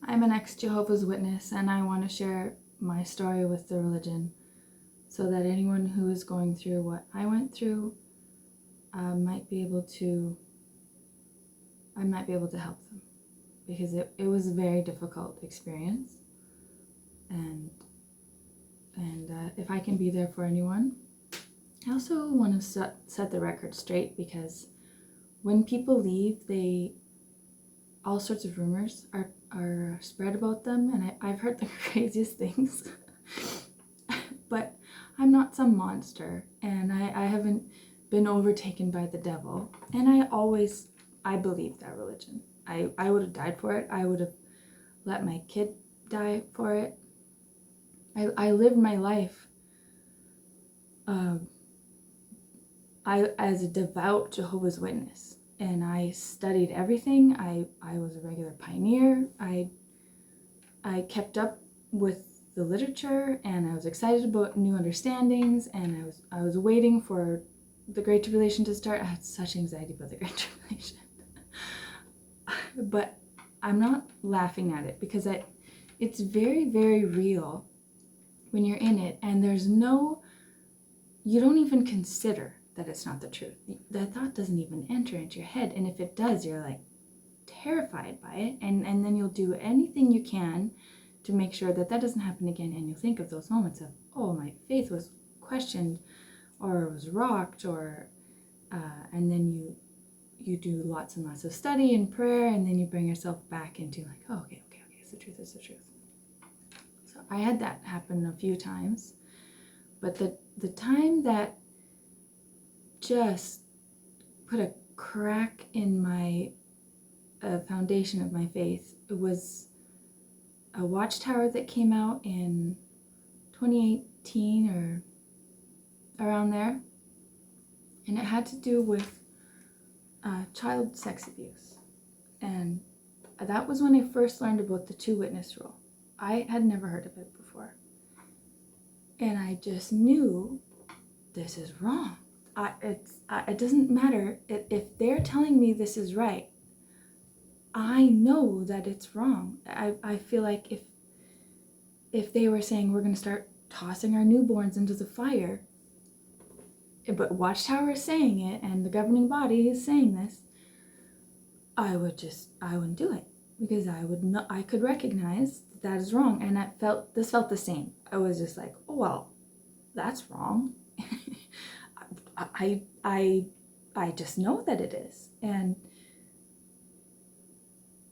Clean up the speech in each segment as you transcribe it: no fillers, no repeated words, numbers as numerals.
I'm an ex-Jehovah's Witness, and I want to share my story with the religion so that anyone who is going through what I went through I might be able to help them, because it was a very difficult experience, and if I can be there for anyone. I also want to set the record straight, because when people leave, all sorts of rumors are spread about them, and I've heard the craziest things. But I'm not some monster, and I haven't been overtaken by the devil, and I believe that religion. I would have died for it. I would have let my kid die for it. I lived my life as a devout Jehovah's Witness, and I studied everything. I was a regular pioneer. I kept up with the literature, and I was excited about new understandings, and I was waiting for the Great Tribulation to start. I had such anxiety about the Great Tribulation. But I'm not laughing at it, because it's very, very real when you're in it, and you don't even consider that it's not the truth. That thought doesn't even enter into your head, and if it does, you're like terrified by it, and then you'll do anything you can to make sure that doesn't happen again, and you'll think of those moments of, oh, my faith was questioned or was rocked, or and then you do lots and lots of study and prayer, and then you bring yourself back into like, oh, okay, it's the truth, it's the truth. So I had that happen a few times, but the time that just put a crack in my foundation of my faith, it was a watchtower that came out in 2018 or around there, and it had to do with child sex abuse. And that was when I first learned about the 2-witness rule. I had never heard of it before, and I just knew this is wrong. It doesn't matter if they're telling me this is right. I know that it's wrong. I feel like if they were saying we're going to start tossing our newborns into the fire, but Watchtower is saying it, and the governing body is saying this, I wouldn't do it, because I could recognize that is wrong, and this felt the same. I was just like, oh, well, that's wrong. I just know that it is, and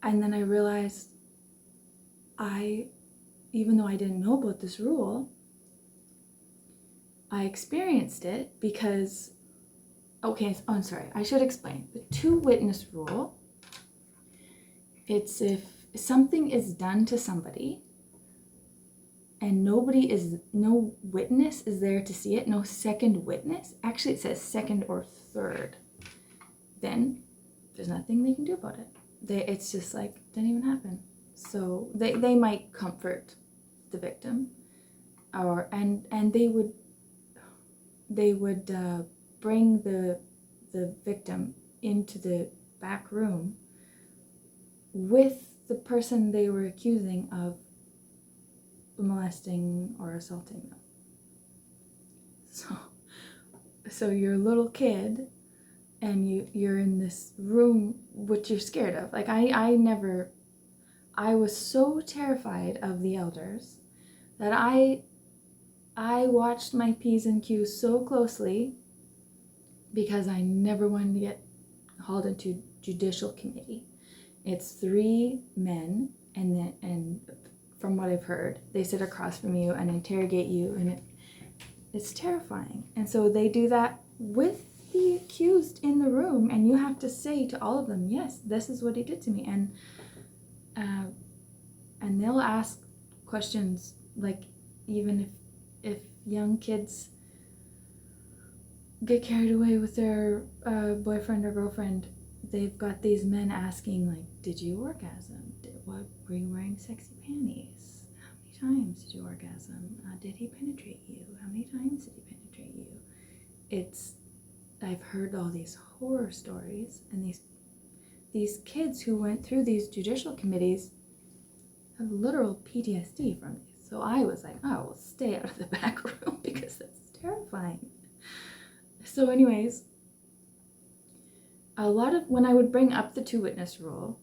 then I realized even though I didn't know about this rule, I experienced it because, I'm sorry, I should explain. The 2-witness rule, it's if something is done to somebody and no witness is there to see it, no second witness, actually it says second or third, then there's nothing they can do about it. It's just like, it didn't even happen. So they might comfort the victim, and they would bring the victim into the back room with the person they were accusing of molesting or assaulting them. So you're a little kid, and you're in this room which you're scared of. Like I was so terrified of the elders that I watched my P's and Q's so closely, because I never wanted to get hauled into judicial committee. It's 3 men, and from what I've heard, they sit across from you and interrogate you, and it's terrifying. And so they do that with the accused in the room, and you have to say to all of them, yes, this is what he did to me. And they'll ask questions, like, even if young kids get carried away with their boyfriend or girlfriend, they've got these men asking, like, did you orgasm? Were you wearing sexy panties? How many times did you orgasm? Did he penetrate you? How many times did he penetrate you? I've heard all these horror stories, and these kids who went through these judicial committees, have literal PTSD from these. So I was like, oh, we'll stay out of the back room because that's terrifying. So anyways, when I would bring up the 2-witness rule,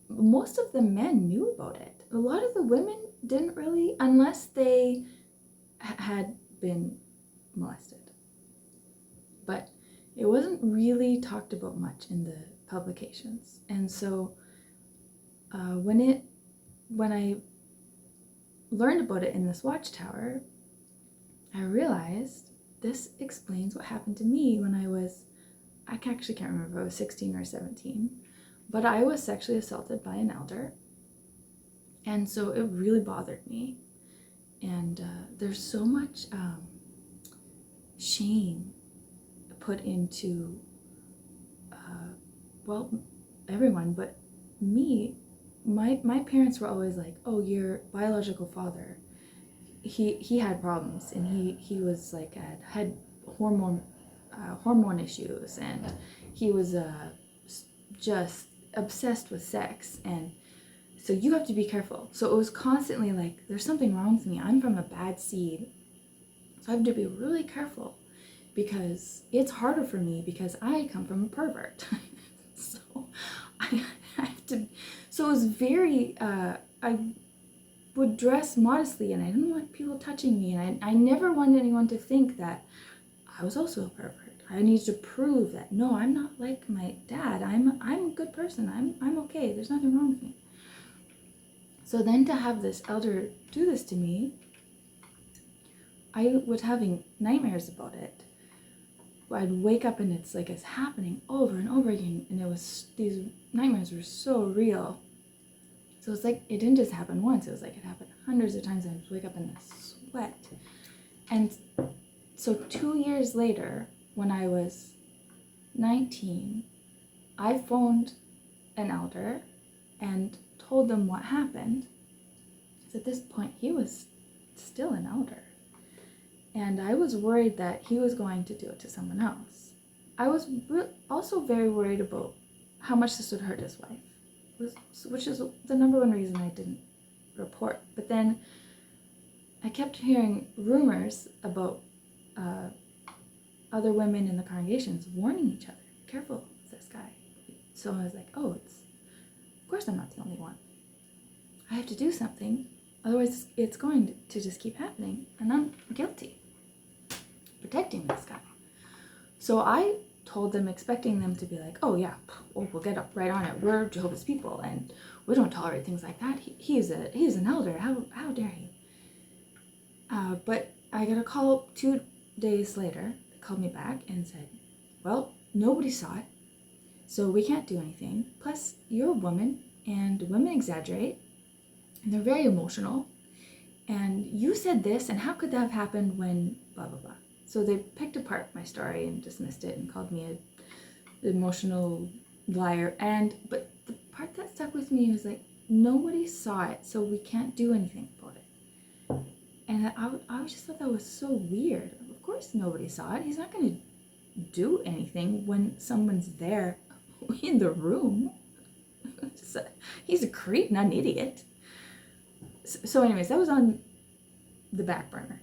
most of the men knew about it. A lot of the women didn't really, unless they had been molested. But it wasn't really talked about much in the publications. And so when I learned about it in this watchtower, I realized this explains what happened to me when I actually can't remember if I was 16 or 17, but I was sexually assaulted by an elder. And so it really bothered me. And there's so much shame put into, everyone, but me. My parents were always like, oh, your biological father, he had problems, and he was like had hormone issues, and he was just obsessed with sex, and so you have to be careful. So it was constantly like, there's something wrong with me. I'm from a bad seed, so I have to be really careful because it's harder for me because I come from a pervert. So I have to. So it was very. I would dress modestly, and I didn't want people touching me, and I never wanted anyone to think that I was also a pervert. I needed to prove that no, I'm not like my dad. I'm a good person. I'm okay. There's nothing wrong with me. So then to have this elder do this to me, I was having nightmares about it. I'd wake up and it's like it's happening over and over again, and these nightmares were so real. So it's like it didn't just happen once, it was like it happened hundreds of times, and I'd wake up in a sweat. And so 2 years later, when I was 19, I phoned an elder and told them what happened. So at this point, he was still an elder. And I was worried that he was going to do it to someone else. I was also very worried about how much this would hurt his wife, which is the number one reason I didn't report. But then I kept hearing rumors about other women in the congregations warning each other, careful with this guy. So I was like, oh, of course I'm not the only one. I have to do something, otherwise it's going to just keep happening, and I'm guilty protecting this guy. So I told them, expecting them to be like, oh yeah, we'll get up right on it. We're Jehovah's people, and we don't tolerate things like that. He's an elder. How dare he? But I got a call 2 days later. They called me back and said, well, nobody saw it, so we can't do anything. Plus, you're a woman, and women exaggerate, and they're very emotional. And you said this, and how could that have happened when blah, blah, blah. So they picked apart my story and dismissed it and called me an emotional liar. But the part that stuck with me was like, nobody saw it, so we can't do anything about it. And I just thought that was so weird. Of course nobody saw it. He's not going to do anything when someone's there in the room. He's a creep, not an idiot. So anyways, that was on the back burner.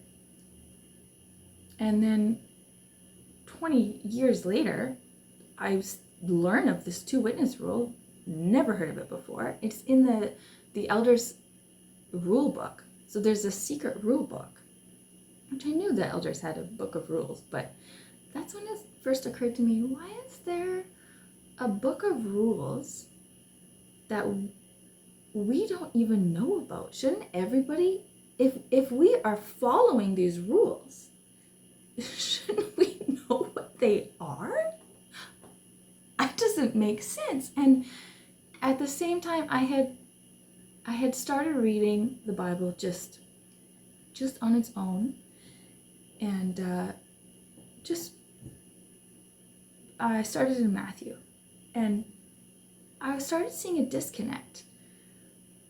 And then 20 years later, I learned of this 2-witness rule. Never heard of it before. It's in the elders' rule book. So there's a secret rule book, which I knew the elders had a book of rules, but that's when it first occurred to me, why is there a book of rules that we don't even know about? Shouldn't everybody, if we are following these rules, shouldn't we know what they are? That doesn't make sense. And at the same time, I had started reading the Bible just on its own, and I started in Matthew, and I started seeing a disconnect,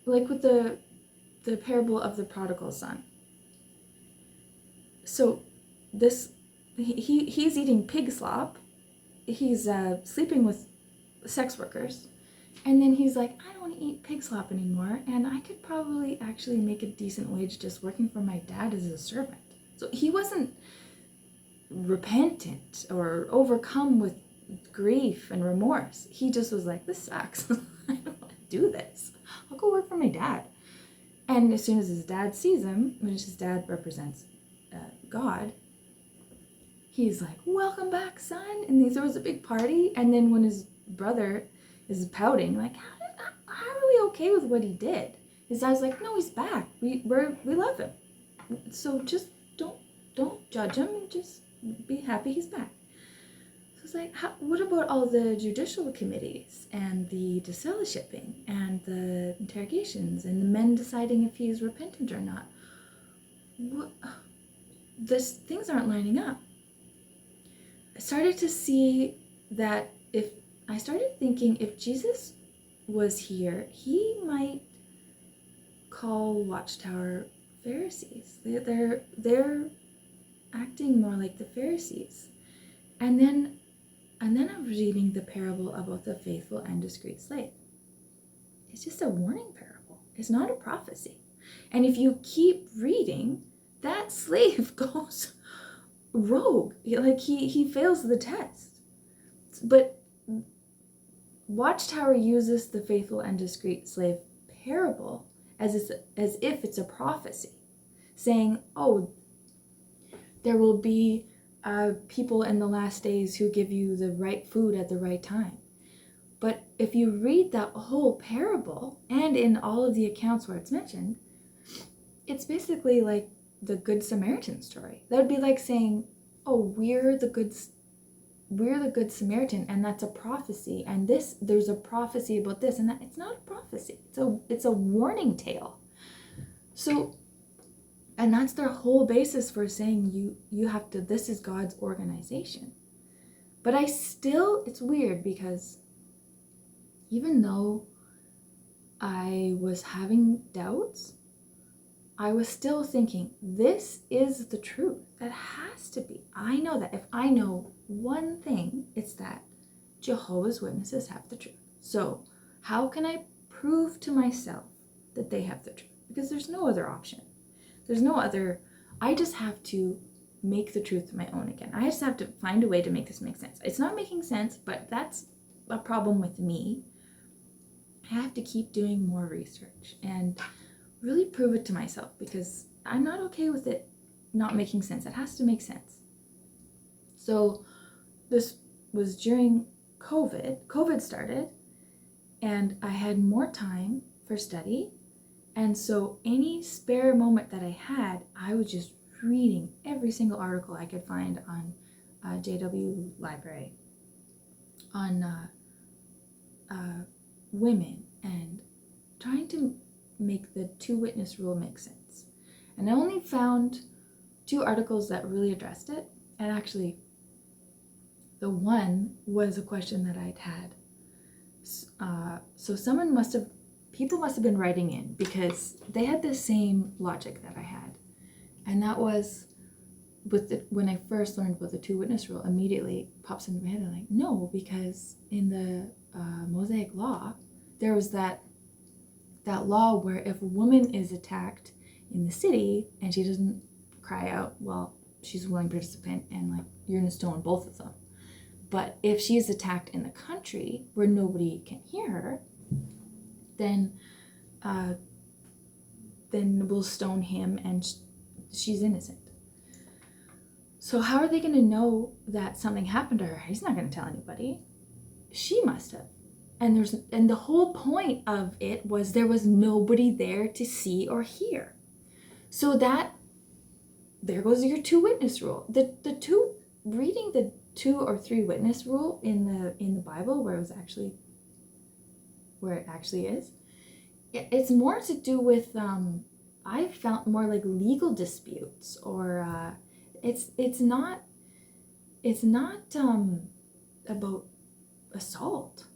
like with the parable of the prodigal son. So he's eating pig slop, he's sleeping with sex workers, And then he's like, I don't want to eat pig slop anymore, and I could probably actually make a decent wage just working for my dad as a servant. So he wasn't repentant or overcome with grief and remorse. He just was like, this sucks. I don't want to do this. I'll go work for my dad. And as soon as his dad sees him, which his dad represents God, he's like, welcome back, son. And he throws a big party. And then when his brother is pouting, like, how are we okay with what he did? His dad's like, no, he's back. We love him. So just don't judge him. Just be happy he's back. So it's like, what about all the judicial committees and the disfellowshipping and the interrogations and the men deciding if he's repentant or not? Things aren't lining up. I started to see that I started thinking if Jesus was here, he might call Watchtower Pharisees. They're acting more like the Pharisees. And then I'm reading the parable about the faithful and discreet slave. It's just a warning parable. It's not a prophecy. And if you keep reading, that slave goes rogue. Like he fails the test. But Watchtower uses the faithful and discreet slave parable as if it's a prophecy, saying, oh, there will be people in the last days who give you the right food at the right time. But if you read that whole parable, and in all of the accounts where it's mentioned, it's basically like the Good Samaritan story. That would be like saying, oh, we're the Good Samaritan, and that's a prophecy, and there's a prophecy about this, and that. It's not a prophecy. It's a warning tale. So, and that's their whole basis for saying you have to, this is God's organization. But it's weird because even though I was having doubts, I was still thinking, this is the truth. That has to be. I know that. If I know one thing, it's that Jehovah's Witnesses have the truth. So how can I prove to myself that they have the truth? Because there's no other option. There's no other. I just have to make the truth my own again. I just have to find a way to make this make sense. It's not making sense, but that's a problem with me. I have to keep doing more research and really prove it to myself, because I'm not okay with it not making sense. It has to make sense. So this was during COVID. COVID started, and I had more time for study. And so any spare moment that I had, I was just reading every single article I could find on JW Library, on women, and trying to make the two-witness rule make sense. And I only found 2 articles that really addressed it. And actually, the one was a question that I'd had. So people must have been writing in, because they had the same logic that I had. And that was, when I first learned about the two-witness rule, immediately pops into my head. I'm like, no, because in the Mosaic Law, there was that law where if a woman is attacked in the city and she doesn't cry out, well, she's a willing participant, and like, you're gonna stone both of them. But if she's attacked in the country where nobody can hear her, then we'll stone him, and she's innocent. So how are they going to know that something happened to her? He's not going to tell anybody. She must have. And the whole point of it was there was nobody there to see or hear. So there goes your two-witness rule. Reading the 2 or 3 witness rule in the Bible, where it actually is, it's more to do with I felt more like legal disputes, or it's not about assault.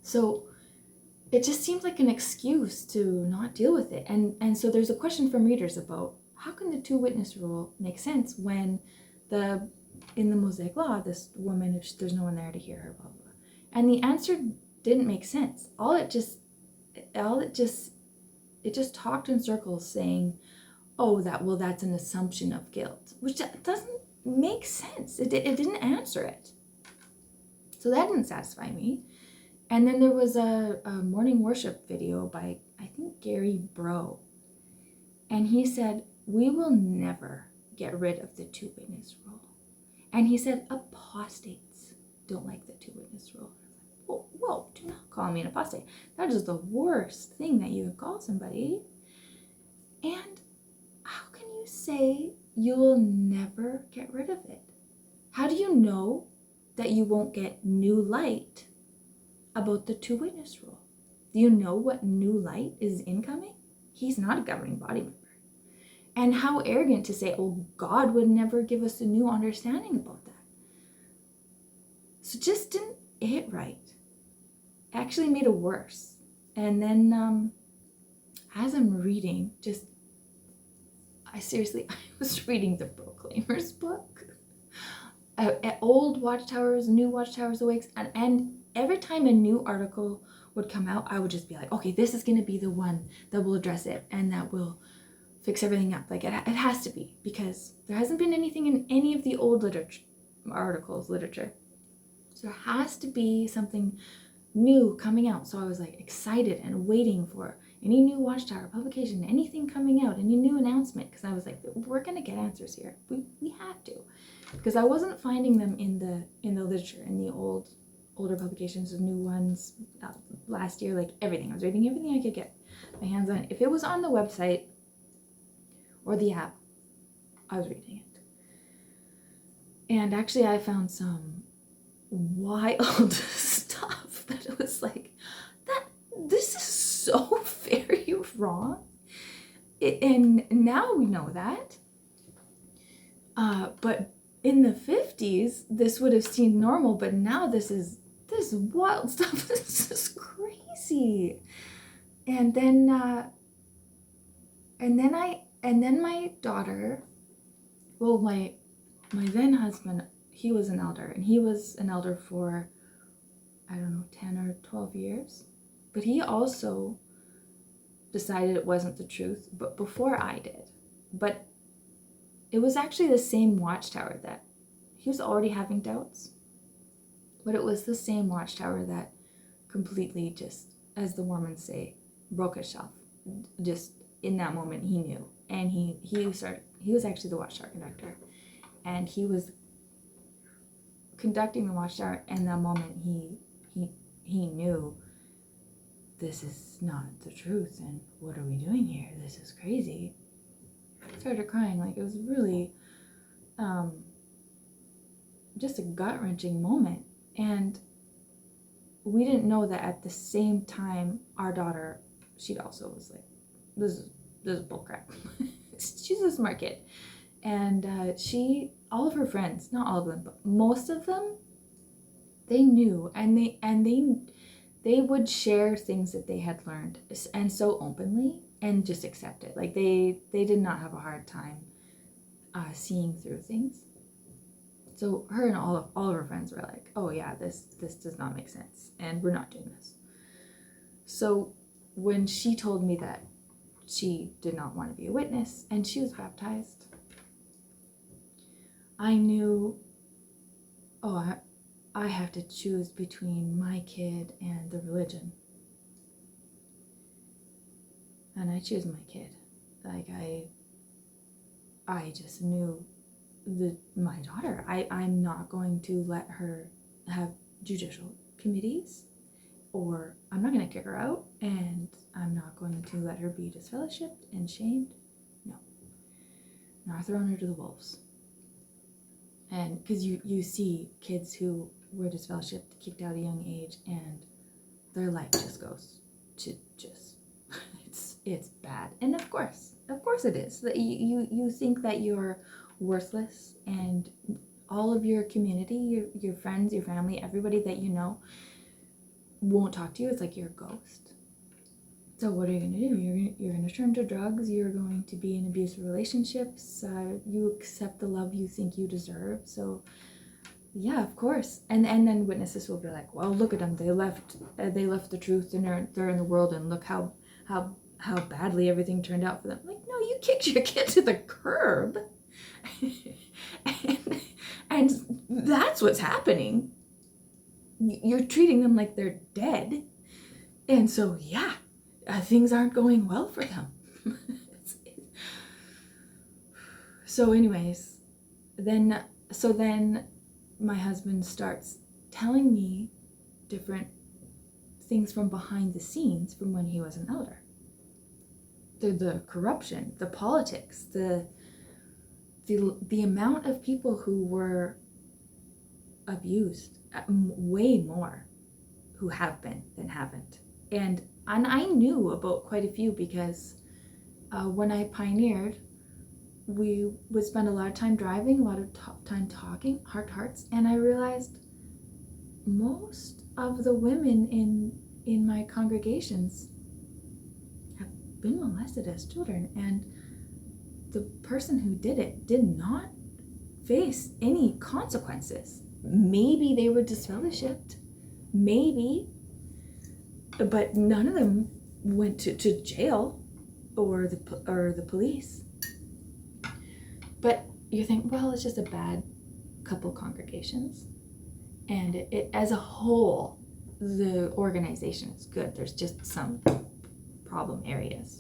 So it just seems like an excuse to not deal with it. And so there's a question from readers about, how can the two-witness rule make sense when in the Mosaic Law, this woman, if there's no one there to hear her, blah, blah, blah. And the answer didn't make sense. It just talked in circles saying, oh, that's an assumption of guilt, which doesn't make sense. It didn't answer it. So that didn't satisfy me. And then there was a morning worship video by, I think, Gary Bro. And he said, we will never get rid of the two-witness rule. And he said, apostates don't like the two-witness rule. Whoa, do not call me an apostate. That is the worst thing that you could call somebody. And how can you say you will never get rid of it? How do you know that you won't get new light about the two-witness rule? Do you know what new light is incoming? He's not a governing body member. And how arrogant to say, oh, God would never give us a new understanding about that. So just didn't hit right. Actually made it worse. And then as I'm reading, I was reading the Proclaimers book. Old watchtowers, new watchtowers awakes, and every time a new article would come out, I would just be like, okay, this is going to be the one that will address it and that will fix everything up. Like it has to be, because there hasn't been anything in any of the old literature. So there has to be something new coming out. So I was like excited and waiting for any new watchtower publication, anything coming out, any new announcement, because I was like, we're going to get answers here. We have to, because I wasn't finding them in the literature, in the older publications, the new ones last year, like everything. I was reading everything I could get my hands on. If it was on the website or the app, I was reading it. And actually I found some wild stuff that it was like, this is so very wrong. And now we know that. But in the 50s, this would have seemed normal, but now this wild stuff. This is crazy. And then my daughter, well, my then husband, he was an elder, and he was an elder for, I don't know, 10 or 12 years. But he also decided it wasn't the truth, but before I did. But it was actually the same watchtower that he was already having doubts. But it was the same watchtower that completely just, as the Mormons say, broke his shelf. Just in that moment, he knew. And he was actually the watchtower conductor. And he was conducting the watchtower, and that moment he knew, this is not the truth, and what are we doing here? This is crazy. I started crying. Like, it was really just a gut-wrenching moment. And we didn't know that at the same time, our daughter, she also was like, this is bullcrap. She's a smart kid. And all of her friends, not all of them, but most of them, they knew, and they would share things that they had learned, and so openly, and just accept it. Like they did not have a hard time seeing through things. So her and all of her friends were like, oh yeah, this does not make sense, and we're not doing this. So when she told me that she did not want to be a witness, and she was baptized, I knew, oh, I have to choose between my kid and the religion. And I choose my kid. Like, I just knew my daughter. I'm not going to let her have judicial committees, or I'm not going to kick her out, and I'm not going to let her be disfellowshipped and shamed. No. Not throwing her to the wolves. And because you see kids who were disfellowshipped, kicked out at a young age, and their life just goes to it's bad. And of course it is. That you think that you're worthless, and all of your community, your friends, your family, everybody that you know won't talk to you. It's like you're a ghost. So what are you going to do? You're going to turn to drugs. You're going to be in abusive relationships. You accept the love you think you deserve. So Yeah, of course. And then witnesses will be like, well, look at them. They left the truth, and they're in the world, and look how badly everything turned out for them. Like, no, you kicked your kid to the curb. and that's what's happening. You're treating them like they're dead. And so, yeah, things aren't going well for them. So anyways, then my husband starts telling me different things from behind the scenes from when he was an elder. The corruption, the politics, the amount of people who were abused, way more who have been than haven't. And I knew about quite a few because when I pioneered, we would spend a lot of time driving, a lot of time talking, heart to hearts, and I realized most of the women in my congregations have been molested as children, and the person who did it did not face any consequences. Maybe they were disfellowshipped, maybe, but none of them went to jail or the police. But you think, well, it's just a bad couple congregations, and it as a whole, the organization is good. There's just some problem areas.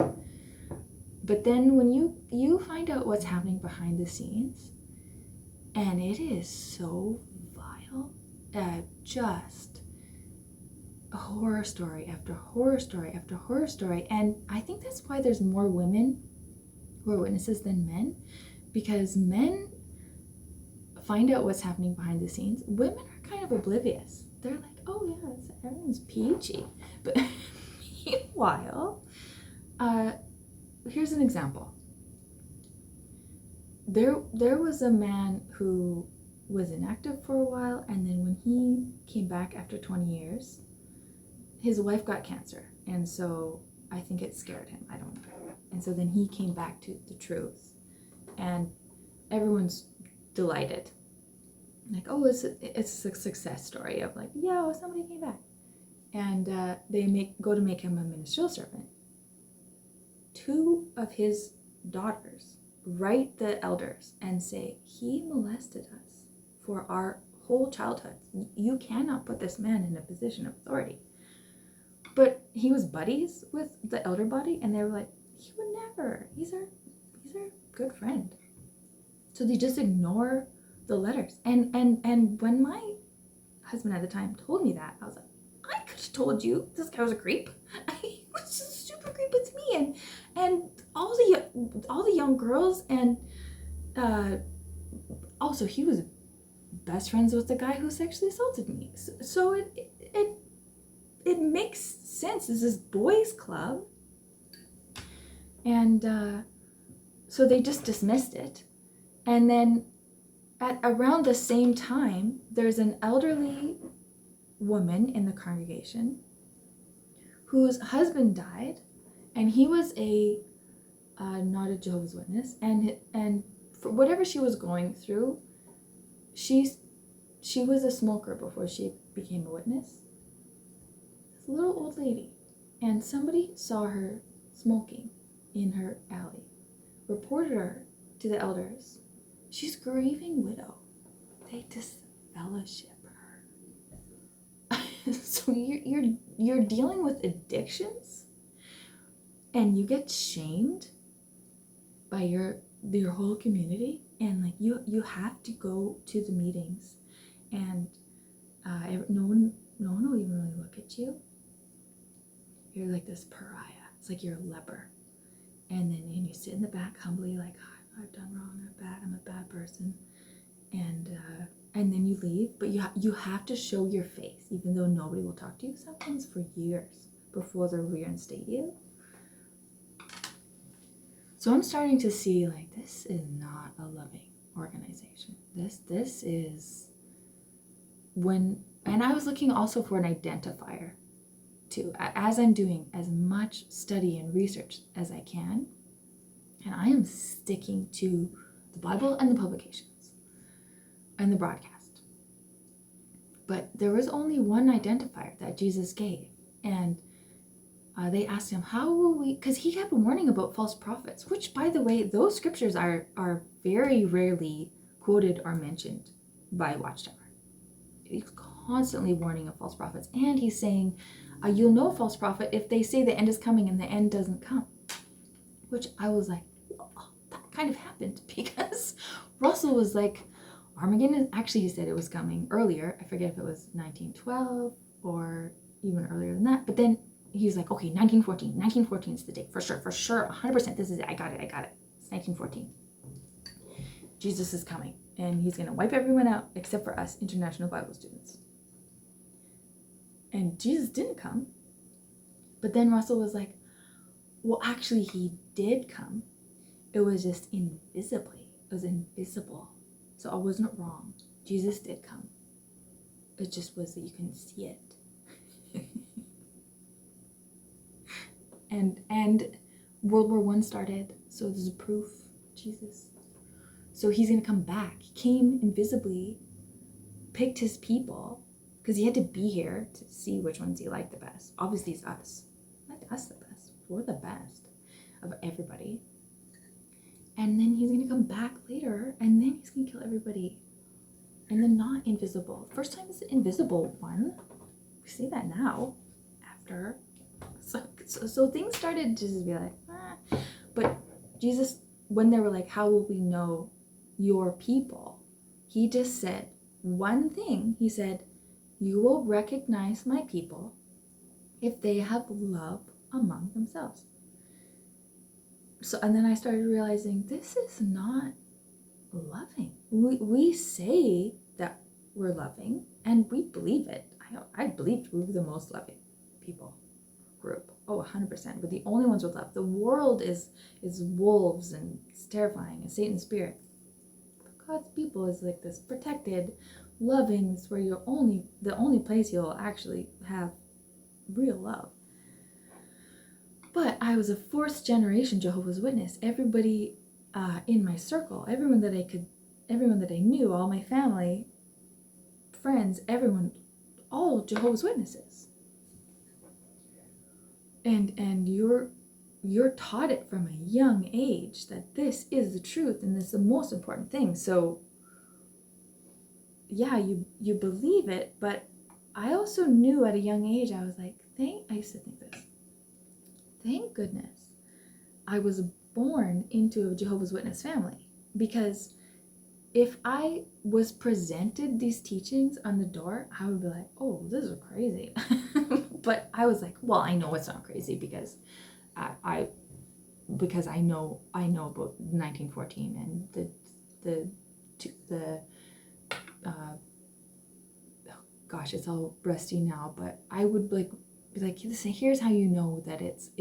But then when you find out what's happening behind the scenes, and it is so vile, just horror story after horror story after horror story. And I think that's why there's more women who are witnesses than men, because men find out what's happening behind the scenes. Women are kind of oblivious. They're like, oh yeah, everyone's peachy. But meanwhile, here's an example. There was a man who was inactive for a while, and then when he came back after 20 years, his wife got cancer, and so I think it scared him. I don't know. And so then he came back to the truth, and everyone's delighted. Like, oh, it's a success story of like, yeah, somebody came back. And they go to make him a ministerial servant. 2 of his daughters write the elders and say, he molested us for our whole childhood. You cannot put this man in a position of authority. But he was buddies with the elder body, and they were like, he would never. He's our good friend. So they just ignore the letters. And when my husband at the time told me that, I was like, I could have told you this guy was a creep. He was just super creepy to me, and all the young girls, and also he was best friends with the guy who sexually assaulted me. So it makes sense. This is boys' club, and so they just dismissed it. And then at around the same time, there's an elderly woman in the congregation whose husband died, and he was not a Jehovah's Witness, and for whatever she was going through, she was a smoker before she became a witness. This little old lady, and somebody saw her smoking in her alley, reported her to the elders. She's a grieving widow. They disfellowship her. So you're dealing with addictions, and you get shamed by your whole community, and like you have to go to the meetings, and no one will even really look at you. You're like this pariah. It's like you're a leper, and you sit in the back humbly, like, oh, I've done wrong, I'm a bad person, and then you leave. But you have to show your face, even though nobody will talk to you, sometimes for years before they'll reinstate you. So I'm starting to see, like, this is not a loving organization. This is when, and I was looking also for an identifier too, as I'm doing as much study and research as I can, and I am sticking to the Bible and the publications and the broadcast. But there was only one identifier that Jesus gave. And they asked him, how will we, because he kept warning about false prophets, which, by the way, those scriptures are very rarely quoted or mentioned by Watchtower. He's constantly warning of false prophets. And he's saying, you'll know a false prophet if they say the end is coming and the end doesn't come. Which I was like, oh, that kind of happened, because Russell was like, Armageddon, actually he said it was coming earlier. I forget if it was 1912 or even earlier than that. But then he's like, okay, 1914. 1914 is the date, for sure, 100%. This is it. I got it. It's 1914. Jesus is coming, and he's going to wipe everyone out except for us international Bible students. And Jesus didn't come. But then Russell was like, well, actually, he did come. It was just invisibly. It was invisible. So I wasn't wrong. Jesus did come. It just was that you couldn't see it. and World War I started. So there's proof. Jesus. So he's going to come back. He came invisibly, picked his people, because he had to be here to see which ones he liked the best. Obviously, it's us. He liked us the best. We're the best of everybody. And then he's going to come back later, and then he's going to kill everybody. And then not invisible. First time is the invisible one. We see that now. After. So things started to just be like, ah. But Jesus, when they were like, how will we know your people? He just said one thing. He said, you will recognize my people if they have love among themselves. So, and then I started realizing this is not loving. We say that we're loving, and we believe it. I believed we were the most loving people group. Oh, 100%. We're the only ones with love. The world is wolves, and it's terrifying, and Satan's spirit. But God's people is like this protected, loving. It's where the only place you'll actually have real love. But I was a fourth generation Jehovah's Witness. Everybody in my circle, everyone that I knew, all my family, friends, everyone, all Jehovah's Witnesses. And you're taught it from a young age that this is the truth and this is the most important thing. So yeah, you believe it, but I also knew at a young age, I was like, I used to think this. Thank goodness I was born into a Jehovah's Witness family, because if I was presented these teachings on the door, I would be like, oh, this is crazy. But I was like, well, I know it's not crazy because I know about 1914 and the gosh, it's all rusty now, but I would be like, listen, here's how you know that it's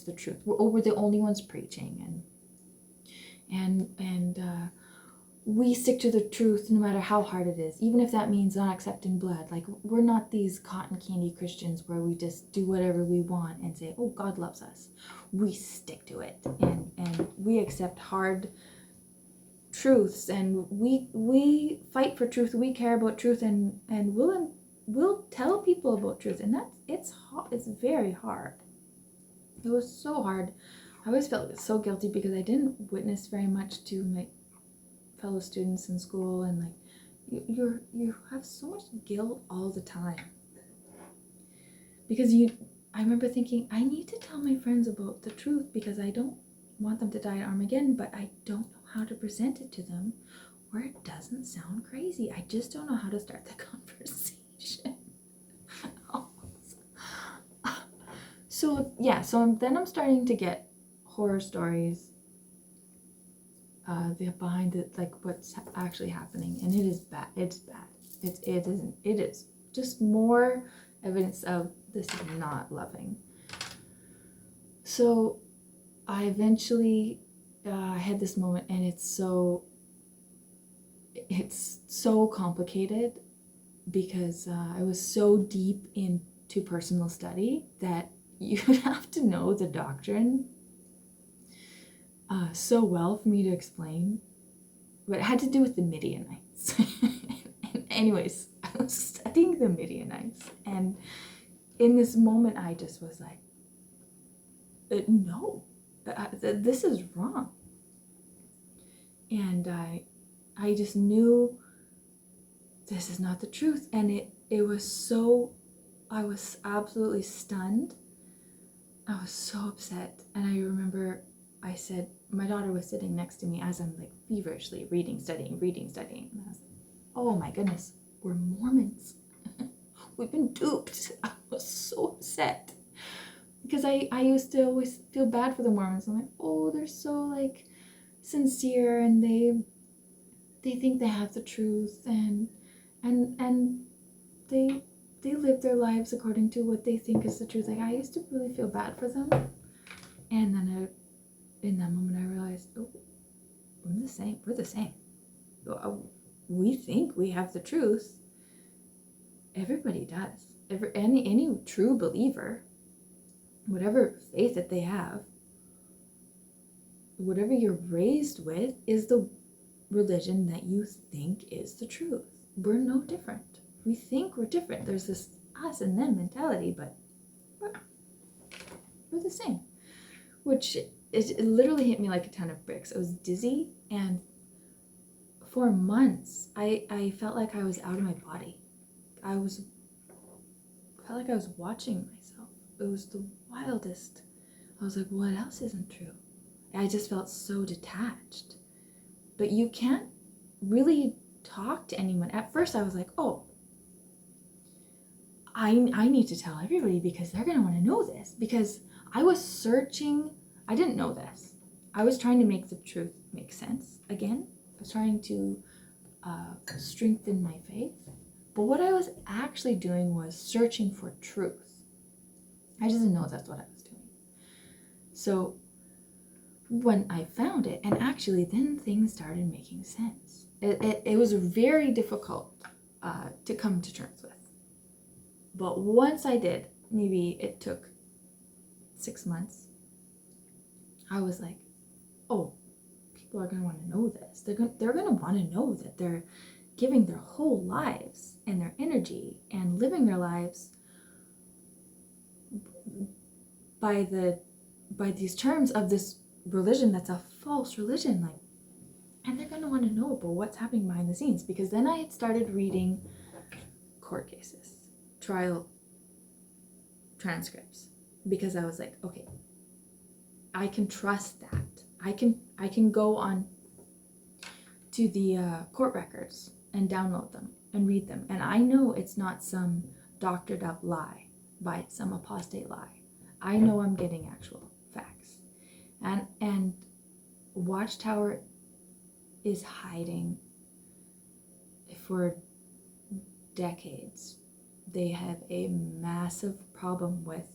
the truth. We're the only ones preaching, and we stick to the truth no matter how hard it is, even if that means not accepting blood. Like, we're not these cotton candy Christians where we just do whatever we want and say, oh, God loves us. We stick to it, and we accept hard truths, and we fight for truth. We care about truth, and we'll tell people about truth, and it's very hard. It was so hard. I always felt so guilty because I didn't witness very much to my fellow students in school, and like you have so much guilt all the time because I remember thinking, I need to tell my friends about the truth because I don't want them to die at Armageddon, but I don't know how to present it to them where it doesn't sound crazy. I just don't know how to start the conversation. So then I'm starting to get horror stories behind it, like what's actually happening, and it is bad. It's bad. It is just more evidence of this is not loving. So I eventually had this moment, and it's so complicated because I was so deep into personal study that you have to know the doctrine so well for me to explain. But it had to do with the Midianites. Anyways, I was studying the Midianites, and in this moment, I just was like, no, this is wrong. And I just knew this is not the truth. And it was so, I was absolutely stunned. I was so upset. And I remember I said, my daughter was sitting next to me as I'm like feverishly reading, studying. And I was like, oh my goodness, we're Mormons. We've been duped. I was so upset. Because I used to always feel bad for the Mormons. I'm like, oh, they're so like sincere, and they think they have the truth, and they live their lives according to what they think is the truth. Like, I used to really feel bad for them, and then in that moment I realized, oh, we're the same. We think we have the truth. Everybody does. Any true believer, whatever faith that they have, whatever you're raised with, is the religion that you think is the truth. We're no different. We think we're different. There's this us and them mentality, but we're the same. Which it literally hit me like a ton of bricks. I was dizzy, and for months I felt like I was out of my body. I felt like I was watching myself. It was the wildest. I was like, what else isn't true? I just felt so detached. But you can't really talk to anyone. At first I was like, oh, I need to tell everybody because they're going to want to know this. Because I was searching. I didn't know this. I was trying to make the truth make sense again. I was trying to strengthen my faith. But what I was actually doing was searching for truth. I just didn't know that's what I was doing. So when I found it, and actually then things started making sense. It was very difficult to come to terms with. But once I did, maybe it took 6 months, I was like, oh, people are going to want to know this. They're going to want to know that they're giving their whole lives and their energy and living their lives by these terms of this religion that's a false religion, like, and they're going to want to know about what's happening behind the scenes. Because then I had started reading court cases, trial transcripts, because I was like, okay, I can trust that. I can go on to the court records and download them and read them, and I know it's not some doctored up lie by some apostate lie. I know I'm getting actual facts. And Watchtower is hiding for decades. They have a massive problem with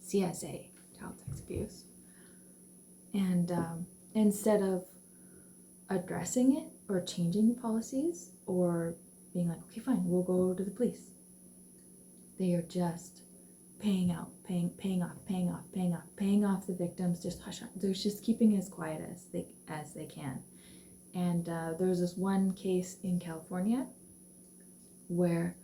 CSA, child sex abuse. And instead of addressing it or changing policies or being like, okay, fine, we'll go to the police, they are just paying off the victims, just hush. They're just keeping as quiet as they can. And there was this one case in California where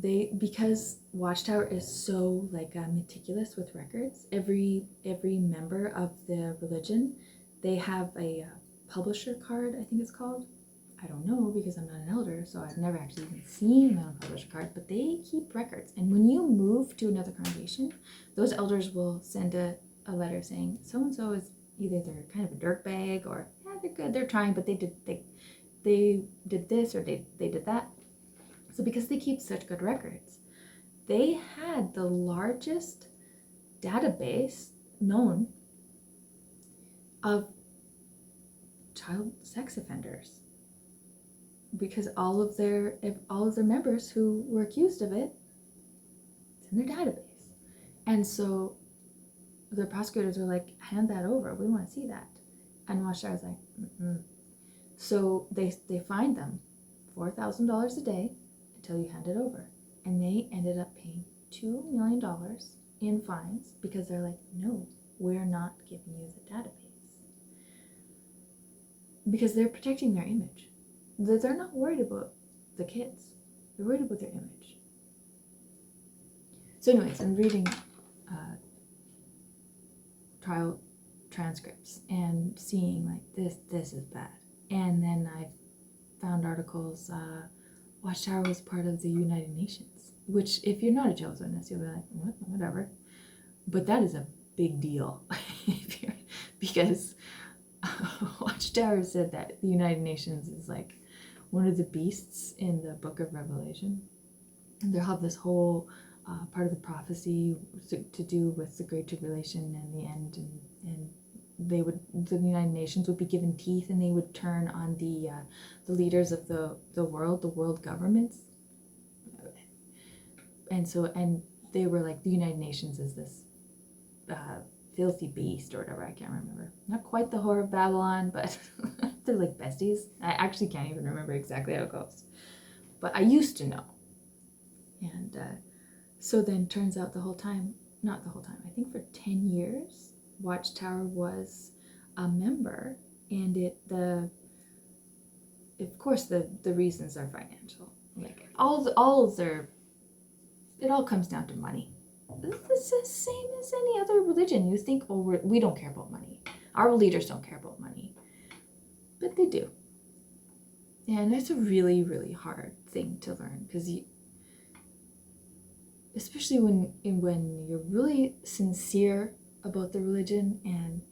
because Watchtower is so like meticulous with records, every member of the religion, they have a publisher card, I think it's called. I don't know because I'm not an elder, so I've never actually even seen my own publisher card, but they keep records. And when you move to another congregation, those elders will send a letter saying so-and-so is either they're kind of a dirtbag, or yeah, they're good, they're trying, but they did this or they did that. So because they keep such good records, they had the largest database known of child sex offenders, because all of their members who were accused of it, it's in their database. And so the prosecutors were like, hand that over, we want to see that. And Watchtower was like, mm-mm. So they fined them $4,000 a day until you hand it over. And they ended up paying $2 million in fines because they're like, no, we're not giving you the database. Because they're protecting their image. They're not worried about the kids. They're worried about their image. So anyways, I'm reading trial transcripts and seeing like this is bad. And then I found articles, Watchtower was part of the United Nations, which if you're not a Jehovah's Witness, you'll be like, what? Whatever. But that is a big deal because Watchtower said that the United Nations is like one of the beasts in the book of Revelation. And they'll have this whole part of the prophecy to do with the Great Tribulation and the end, and the United Nations would be given teeth, and they would turn on the leaders of the world governments, and they were like, the United Nations is this filthy beast or whatever. I can't remember. Not quite the Whore of Babylon, but they're like besties. I actually can't even remember exactly how it goes, but I used to know. And so then turns out not the whole time, I think for 10 years, Watchtower was a member, and of course the reasons are financial. Like it all comes down to money. This is the same as any other religion. You think, oh, we don't care about money. Our leaders don't care about money. But they do. And it's a really, really hard thing to learn, because especially when you're really sincere about the religion and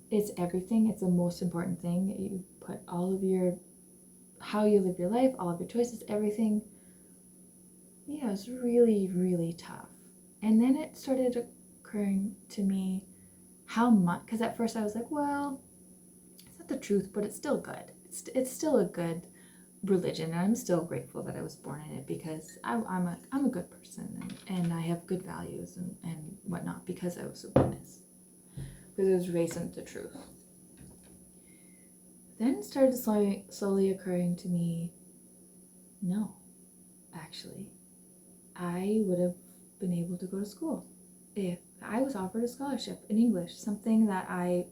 it's everything, it's the most important thing. You put all of how you live your life, all of your choices, everything. Yeah, it's really, really tough. And then it started occurring to me how much, because at first I was like, well, it's not the truth, but it's still good. It's still a good religion, and I'm still grateful that I was born in it, because I'm a good person, and I have good values and whatnot, because I was a witness, because I was raised in the truth. Then it started slowly occurring to me, no, actually, I would have been able to go to school if I was offered a scholarship in English, something that I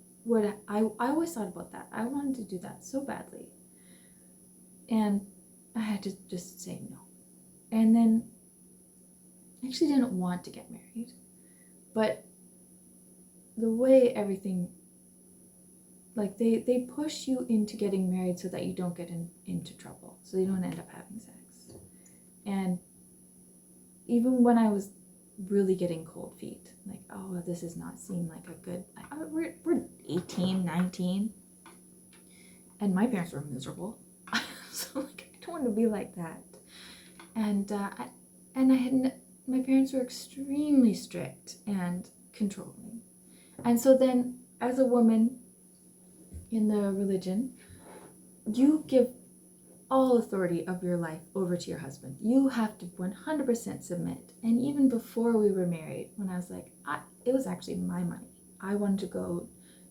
always thought about that. I wanted to do that so badly. And I had to just say no. And then I actually didn't want to get married. But the way everything, like they push you into getting married so that you don't get into trouble. So you don't end up having sex. And even when I was really getting cold feet, like, oh, this does not seem like a good, we're 18, 19. And my parents were miserable. So like, I don't want to be like that. And my parents were extremely strict and controlling. And so then, as a woman in the religion, you give all authority of your life over to your husband. You have to 100% submit. And even before we were married, when I was like, it was actually my money. I wanted to go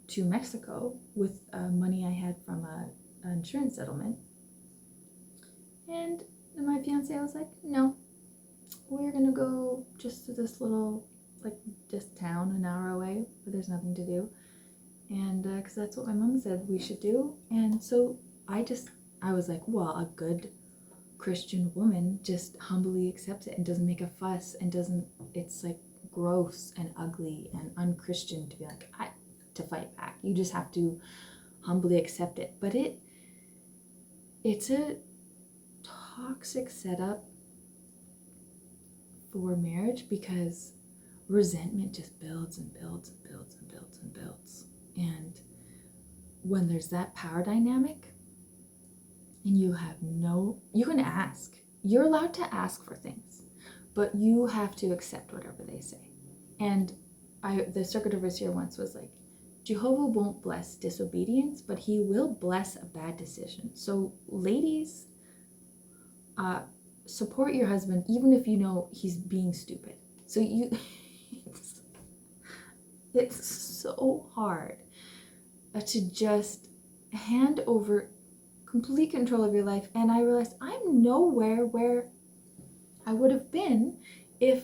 to Mexico with money I had from an insurance settlement. And my fiance was like, no, we're gonna go just to this little, like, this town an hour away where there's nothing to do. And because that's what my mom said we should do. And so I was like, well, a good Christian woman just humbly accepts it and doesn't make a fuss and it's like gross and ugly and unchristian to be like, to fight back. You just have to humbly accept it. But it's a toxic setup for marriage, because resentment just builds and builds and builds and builds and builds. And when there's that power dynamic, and you can ask. You're allowed to ask for things, but you have to accept whatever they say. And the circuit overseer once was like, Jehovah won't bless disobedience, but he will bless a bad decision. So ladies, support your husband even if you know he's being stupid. So it's so hard to just hand over complete control of your life. And I realized I'm nowhere where I would have been if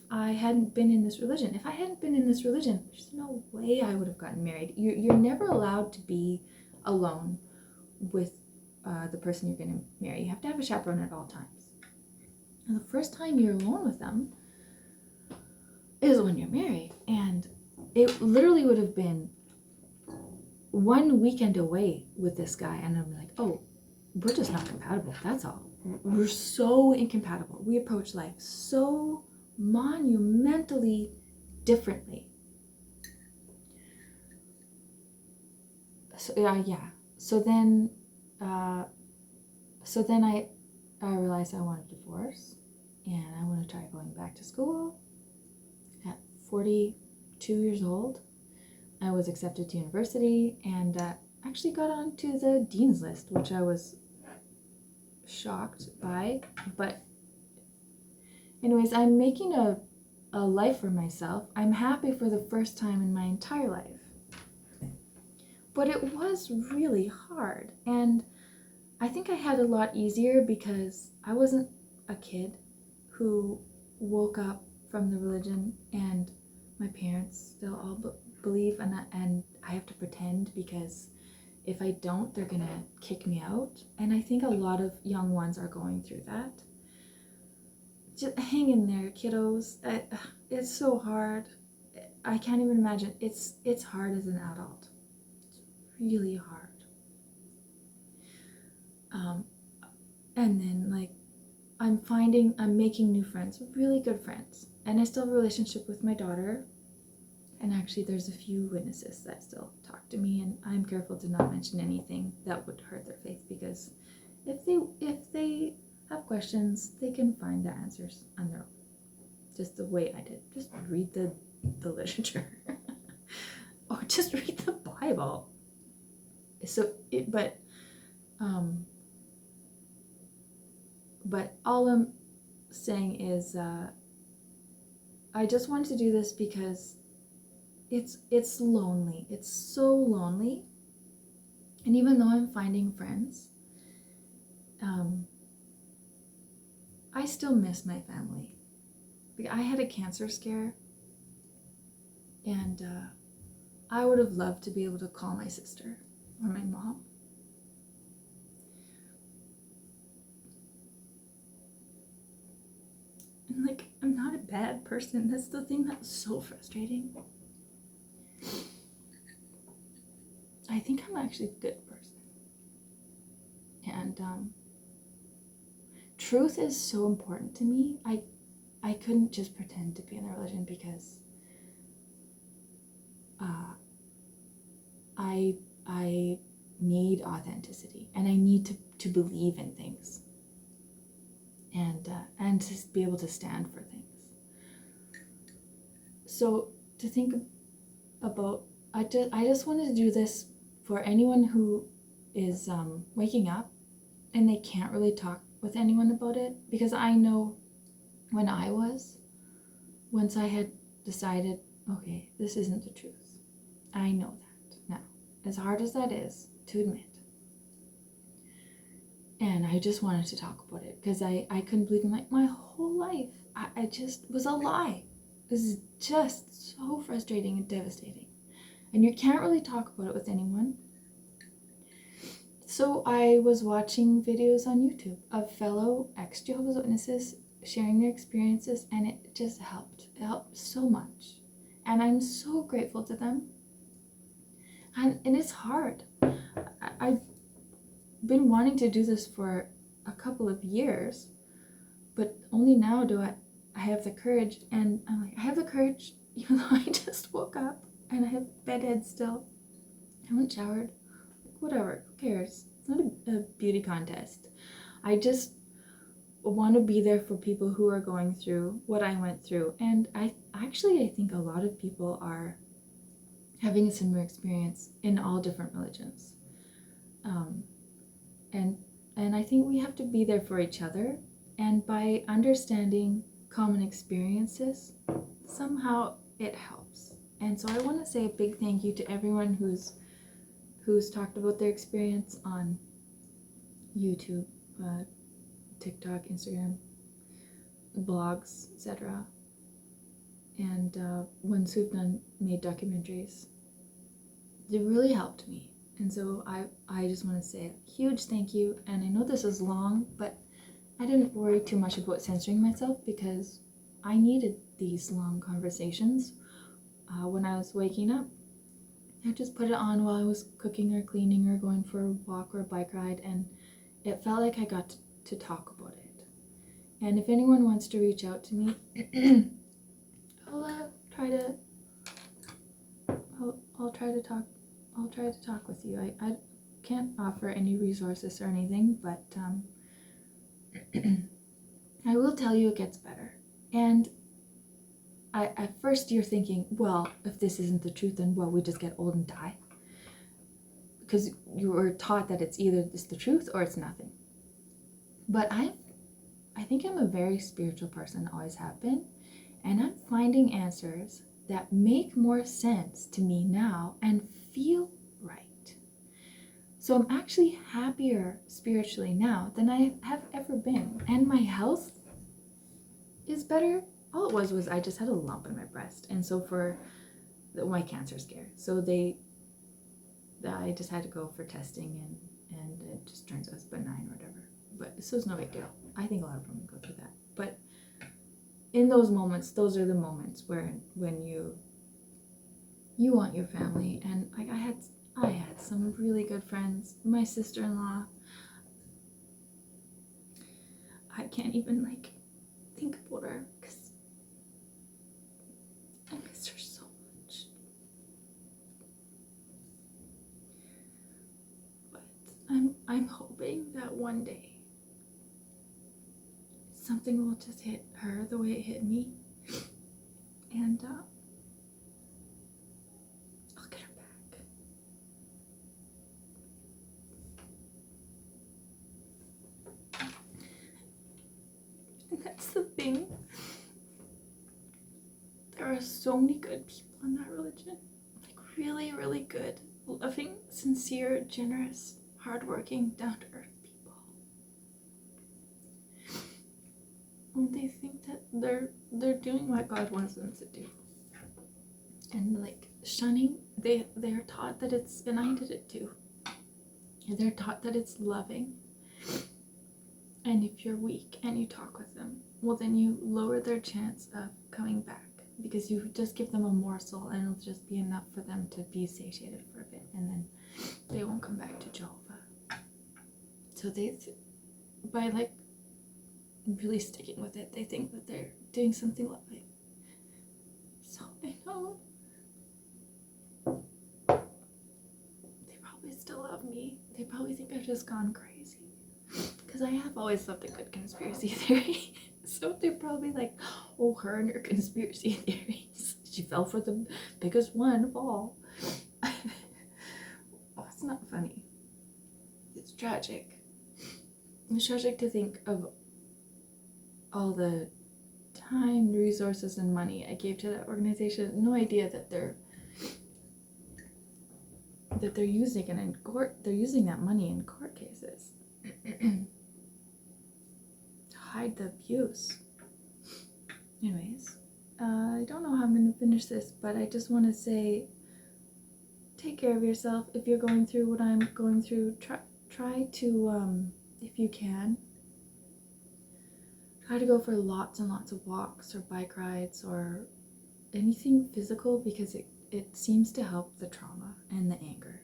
I hadn't been in this religion. If I hadn't been in this religion, there's no way I would have gotten married. You're never allowed to be alone with the person you're going to marry. You have to have a chaperone at all times. And the first time you're alone with them is when you're married. And it literally would have been one weekend away with this guy, and I'm like, oh, we're just not compatible. That's all. We're so incompatible. We approach life so monumentally differently. So yeah. So then I realized I wanted a divorce, and I want to try going back to school. At 42 years old, I was accepted to university and actually got onto the dean's list, which I was shocked by. But anyways, I'm making a life for myself. I'm happy for the first time in my entire life. But it was really hard, and I think I had a lot easier because I wasn't a kid who woke up from the religion and my parents still all believe, and I have to pretend, because if I don't, they're gonna kick me out. And I think a lot of young ones are going through that. Just hang in there, kiddos. It's so hard. I can't even imagine. It's hard as an adult. It's really hard. And then like I'm making new friends, really good friends, and I still have a relationship with my daughter. And actually, there's a few witnesses that still talk to me, and I'm careful to not mention anything that would hurt their faith, because if they have questions, they can find the answers on their own, just the way I did. Just read the literature, or just read the Bible. But all I'm saying is, I just wanted to do this because it's lonely. It's so lonely. And even though I'm finding friends, I still miss my family. I had a cancer scare, and I would have loved to be able to call my sister or my mom. And like, I'm not a bad person. That's the thing that's so frustrating. I think I'm actually a good person. And truth is so important to me. I couldn't just pretend to be in a religion, because I need authenticity, and I need to believe in things, and to be able to stand for things. So to think about, I just wanted to do this for anyone who is waking up and they can't really talk with anyone about it, because I know when once I had decided, okay, this isn't the truth. I know that now, as hard as that is to admit. And I just wanted to talk about it, because I couldn't believe in my whole life. I just was a lie. This is just so frustrating and devastating. And you can't really talk about it with anyone. So I was watching videos on YouTube of fellow ex-Jehovah's Witnesses sharing their experiences, and it just helped. It helped so much. And I'm so grateful to them. And it's hard. I've been wanting to do this for a couple of years, but only now do I have the courage. And I'm like, I have the courage, even though I just woke up and I have bedhead still. I haven't showered. Whatever, who cares? It's not a beauty contest. I just want to be there for people who are going through what I went through. And I think a lot of people are having a similar experience in all different religions. And I think we have to be there for each other. And by understanding common experiences, somehow it helps. And so I want to say a big thank you to everyone who's talked about their experience on YouTube, TikTok, Instagram, blogs, etc. And when Supnan made documentaries, they really helped me. And so I just want to say a huge thank you. And I know this is long, but I didn't worry too much about censoring myself because I needed these long conversations when I was waking up. I just put it on while I was cooking or cleaning or going for a walk or a bike ride, and it felt like I got to talk about it. And if anyone wants to reach out to me, I'll try to talk. I'll try to talk with you. I can't offer any resources or anything, but I will tell you it gets better. And at first you're thinking, well, if this isn't the truth, then well, we just get old and die. Because you were taught that it's either it's the truth or it's nothing. But I think I'm a very spiritual person, always have been, and I'm finding answers that make more sense to me now and feel right. So I'm actually happier spiritually now than I have ever been, and my health is better. All it was I just had a lump in my breast, and so for my cancer scare, so I just had to go for testing, and it just turns out it's benign or whatever. But so it's no big deal. I think a lot of women go through that. But in those moments, those are the moments when you want your family. And like I had some really good friends. My sister-in-law, I can't even think about her because I miss her so much. But I'm hoping that one day something will just hit her the way it hit me, and I'll get her back. And that's the thing. There are so many good people in that religion. Really, really good, loving, sincere, generous, hardworking, down-to-earth people. And they think that they're doing what God wants them to do. And shunning, they're taught that it's, and I did it too. And they're taught that it's loving. And if you're weak and you talk with them, well, then you lower their chance of coming back, because you just give them a morsel and it'll just be enough for them to be satiated for a bit, and then they won't come back to Jehovah. So by really sticking with it, they think that they're doing something loving. So I know they probably still love me. They probably think I've just gone crazy, because I have always loved a good conspiracy theory. So they're probably like, oh, her and her conspiracy theories. She fell for the biggest one of all. Oh, it's not funny. It's tragic. It's tragic to think of all the time, resources, and money I gave to that organization. No idea that they're using it in court. They're using that money in court cases. Hide the abuse. Anyways, I don't know how I'm going to finish this, but I just want to say, take care of yourself. If you're going through what I'm going through, try to, if you can, try to go for lots and lots of walks or bike rides or anything physical, because it seems to help the trauma and the anger.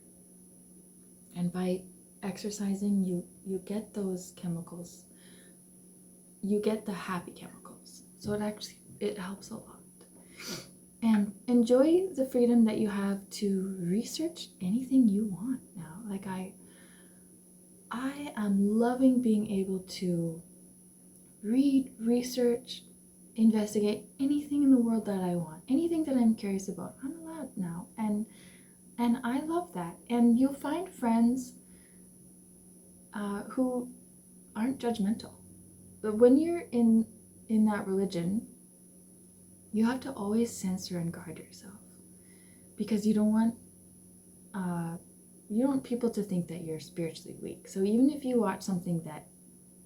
And by exercising, you get those chemicals. You get the happy chemicals. So it helps a lot. And enjoy the freedom that you have to research anything you want now. I am loving being able to read, research, investigate anything in the world that I want. Anything that I'm curious about, I'm allowed now. And I love that. And you'll find friends who aren't judgmental. But when you're in that religion, you have to always censor and guard yourself, because you don't want people to think that you're spiritually weak. So even if you watch something that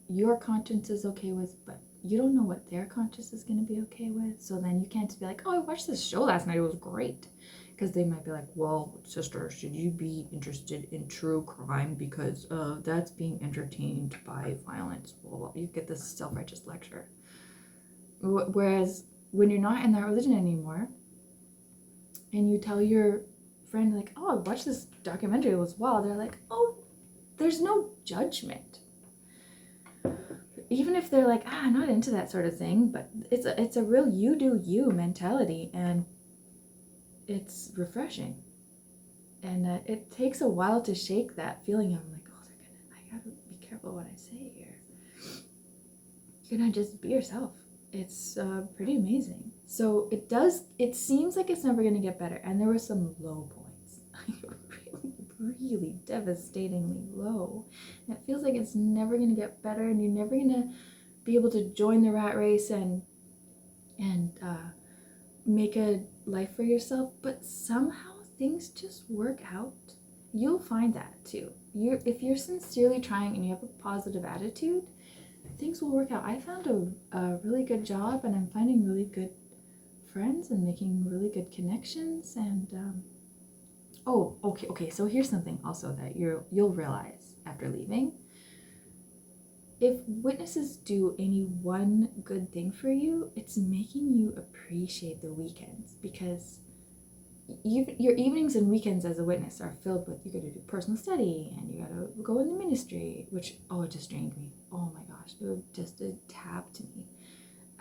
your conscience is okay with, but you don't know what their conscience is going to be okay with. So then you can't just be like, oh, I watched this show last night, it was great. Because they might be like, well, sister, should you be interested in true crime? Because that's being entertained by violence. Well, you get this self-righteous lecture. Whereas when you're not in that religion anymore, and you tell your friend, like, oh, I watched this documentary, it was wild, they're like, oh, there's no judgment. Even if they're like, I'm not into that sort of thing, but it's a real you do you mentality, and it's refreshing. And it takes a while to shake that feeling of like, oh, I gotta be careful what I say here. You're gonna just be yourself. It's pretty amazing. So it seems like it's never gonna get better. And there were some low points, really devastatingly low. And it feels like it's never gonna get better, and you're never gonna be able to join the rat race and make a life for yourself. But somehow things just work out. You'll find that too. If you're sincerely trying and you have a positive attitude, things will work out. I found a really good job, and I'm finding really good friends and making really good connections. And okay. So here's something also that you'll realize after leaving. If witnesses do any one good thing for you, it's making you appreciate the weekends, because your evenings and weekends as a witness are filled with, you got to do personal study and you got to go in the ministry, which it just drained me. Oh my gosh, it tapped me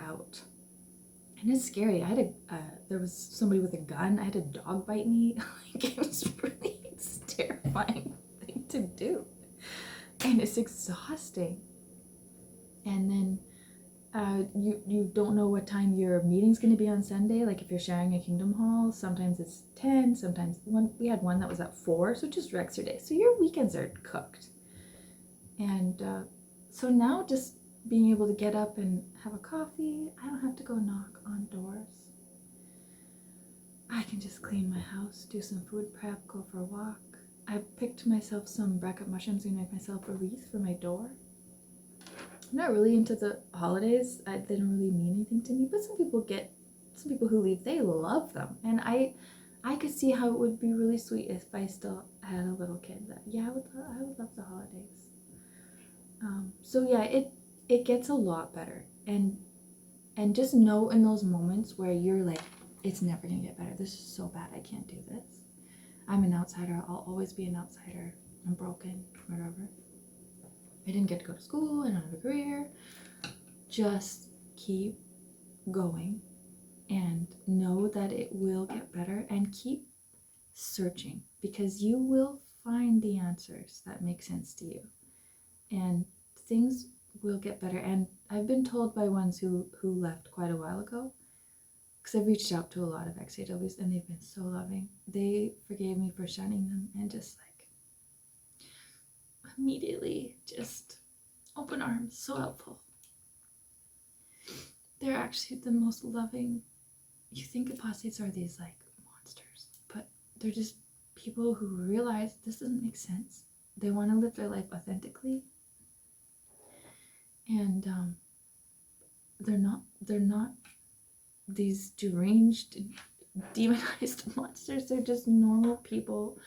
out, and it's scary. There was somebody with a gun. I had a dog bite me. It was it's a terrifying thing to do, and it's exhausting. And then you don't know what time your meeting's going to be on Sunday. Like if you're sharing a Kingdom Hall, sometimes it's 10, sometimes we had one that was at 4, so it just wrecks your day. So your weekends are cooked. And so now just being able to get up and have a coffee, I don't have to go knock on doors. I can just clean my house, do some food prep, go for a walk. I picked myself some bracket mushrooms and make myself a wreath for my door. I'm not really into the holidays. They don't really mean anything to me, but some people who leave, they love them. And I could see how it would be really sweet if I still had a little kid that, I would love the holidays. So yeah, it gets a lot better. And just know in those moments where you're like, it's never gonna get better. This is so bad, I can't do this. I'm an outsider. I'll always be an outsider. I'm broken, whatever. I didn't get to go to school, I don't have a career. Just keep going and know that it will get better, and keep searching, because you will find the answers that make sense to you, and things will get better. And I've been told by ones who left quite a while ago, because I've reached out to a lot of exjws and they've been so loving. They forgave me for shunning them, and just like immediately just open arms, so helpful. They're actually the most loving. You think apostates are these like monsters, but they're just people who realize this doesn't make sense. They want to live their life authentically, and they're not these deranged, demonized monsters. They're just normal people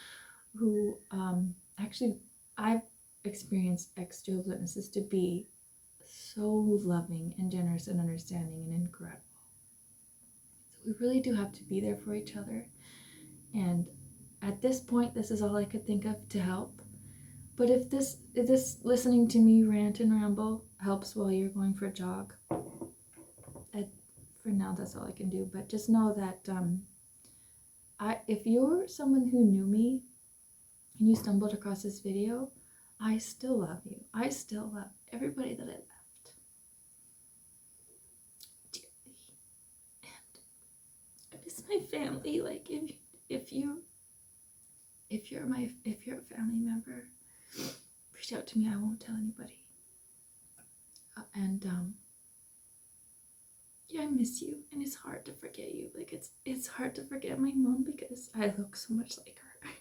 who actually, I've experienced ex-Jehovah's Witnesses to be so loving and generous and understanding and incredible. So we really do have to be there for each other. And at this point, this is all I could think of to help. But if this listening to me rant and ramble helps while you're going for a jog, for now that's all I can do. But just know that if you're someone who knew me and you stumbled across this video, I still love you. I still love everybody that I left dearly, and I miss my family. Like if you're a family member, reach out to me. I won't tell anybody. I miss you, and it's hard to forget you. Like it's hard to forget my mom because I look so much like her.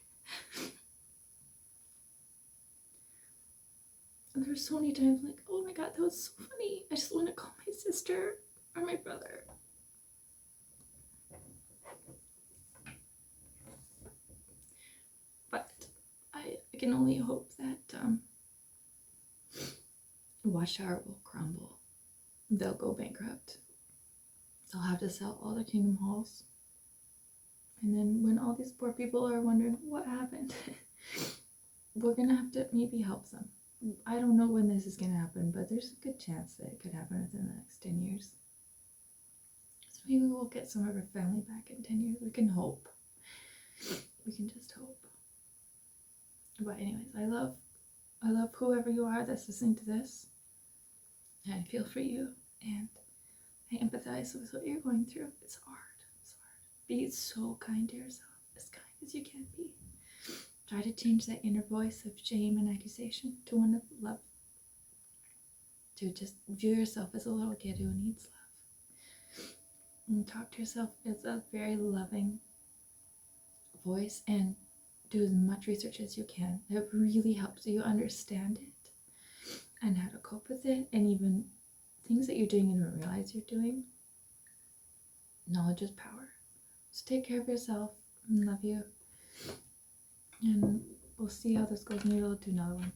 And there's so many times I'm like, oh my god, that was so funny. I just want to call my sister or my brother. But I can only hope that Watchtower will crumble. They'll go bankrupt. They'll have to sell all their kingdom halls. And then when all these poor people are wondering what happened, we're going to have to maybe help them. I don't know when this is going to happen, but there's a good chance that it could happen within the next 10 years. So maybe we'll get some of our family back in 10 years. We can hope. We can just hope. But anyways, I love whoever you are that's listening to this. And I feel for you. And I empathize with what you're going through. It's hard. It's hard. Be so kind to yourself. As kind as you can be. Try to change that inner voice of shame and accusation to one of love. To just view yourself as a little kid who needs love. And talk to yourself as a very loving voice, and do as much research as you can. It really helps you understand it and how to cope with it, and even things that you're doing and don't realize you're doing. Knowledge is power. So take care of yourself. I love you. And we'll see how this goes. Maybe I'll do another one.